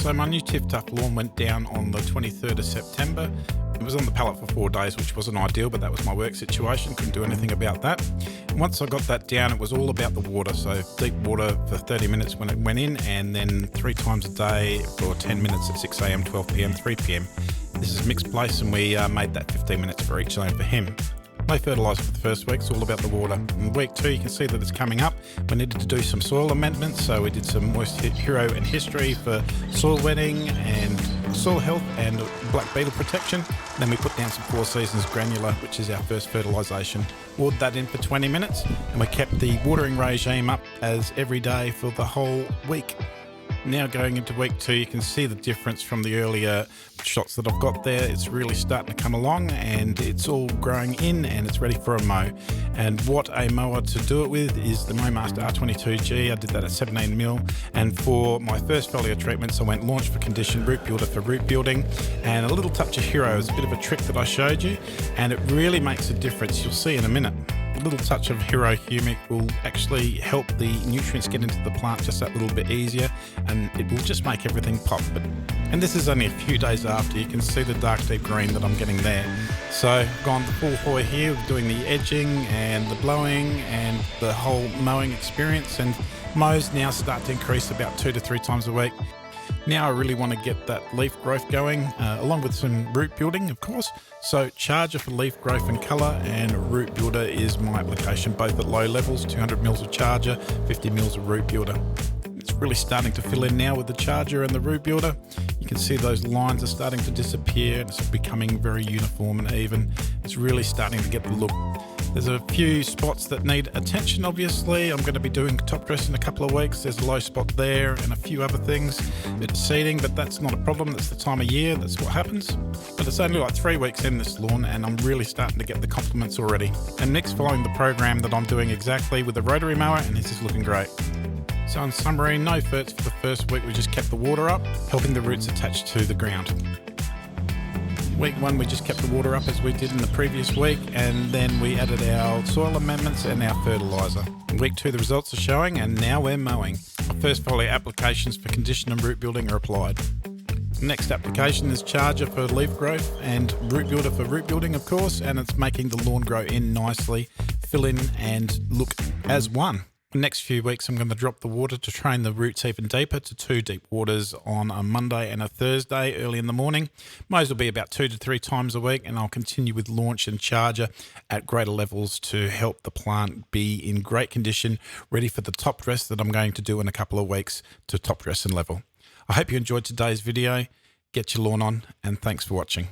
So my new TifTuf lawn went down on the 23rd of September. It was on the pallet for 4 days, which wasn't ideal, but that was my work situation. Couldn't do anything about that. And once I got that down, it was all about the water. So deep water for 30 minutes when it went in, and then 3 times a day for 10 minutes at 6 a.m, 12 p.m, 3 p.m. This is mixed place, and we made that 15 minutes for each zone for him. No fertiliser for the first week, it's all about the water. In week 2, you can see that it's coming up. We needed to do some soil amendments, so we did some moist hero and history for soil wetting and soil health and black beetle protection. Then we put down some 4 Seasons granular, which is our first fertilisation. Watered that in for 20 minutes, and we kept the watering regime up as every day for the whole week. Now going into week 2, you can see the difference from the earlier shots that I've got there. It's really starting to come along, and it's all growing in, and it's ready for a mow. And what a mower to do it with is the MowMaster R22G. I did that at 17mm, and for my first foliar treatments I went Launch for Condition, Root Builder for root building, and a little touch of Hero is a bit of a trick that I showed you, and it really makes a difference. You'll see in a minute. A little touch of Hero Humic will actually help the nutrients get into the plant just that little bit easier, and it will just make everything pop. And this is only a few days after. You can see the dark deep green that I'm getting there. So I've gone full hoy here, doing the edging and the blowing and the whole mowing experience, and mows now start to increase about 2 to 3 times a week. Now I really want to get that leaf growth going, along with some root building, of course. So Charger for leaf growth and colour, and Root Builder is my application, both at low levels, 200 mils of Charger, 50 mils of Root Builder. It's really starting to fill in now with the Charger and the Root Builder. You can see those lines are starting to disappear, and it's becoming very uniform and even. It's really starting to get the look. There's a few spots that need attention, obviously. I'm going to be doing top dress in a couple of weeks. There's a low spot there and a few other things. A bit of seeding, but that's not a problem. That's the time of year. That's what happens. But it's only like 3 weeks in this lawn, and I'm really starting to get the compliments already. And Nick's following the program that I'm doing exactly with the rotary mower, and this is looking great. So in summary, no ferts for the first week. We just kept the water up, helping the roots attach to the ground. Week 1, we just kept the water up as we did in the previous week, and then we added our soil amendments and our fertiliser. In week 2, the results are showing, and now we're mowing. Our first foliar applications for condition and root building are applied. The next application is Charger for leaf growth and Root Builder for root building, of course, and it's making the lawn grow in nicely, fill in and look as one. The next few weeks I'm going to drop the water to train the roots even deeper to 2 deep waters on a Monday and a Thursday early in the morning. Mows will be about 2 to 3 times a week, and I'll continue with Launch and Charger at greater levels to help the plant be in great condition, ready for the top dress that I'm going to do in a couple of weeks to top dress and level. I hope you enjoyed today's video. Get your lawn on, and thanks for watching.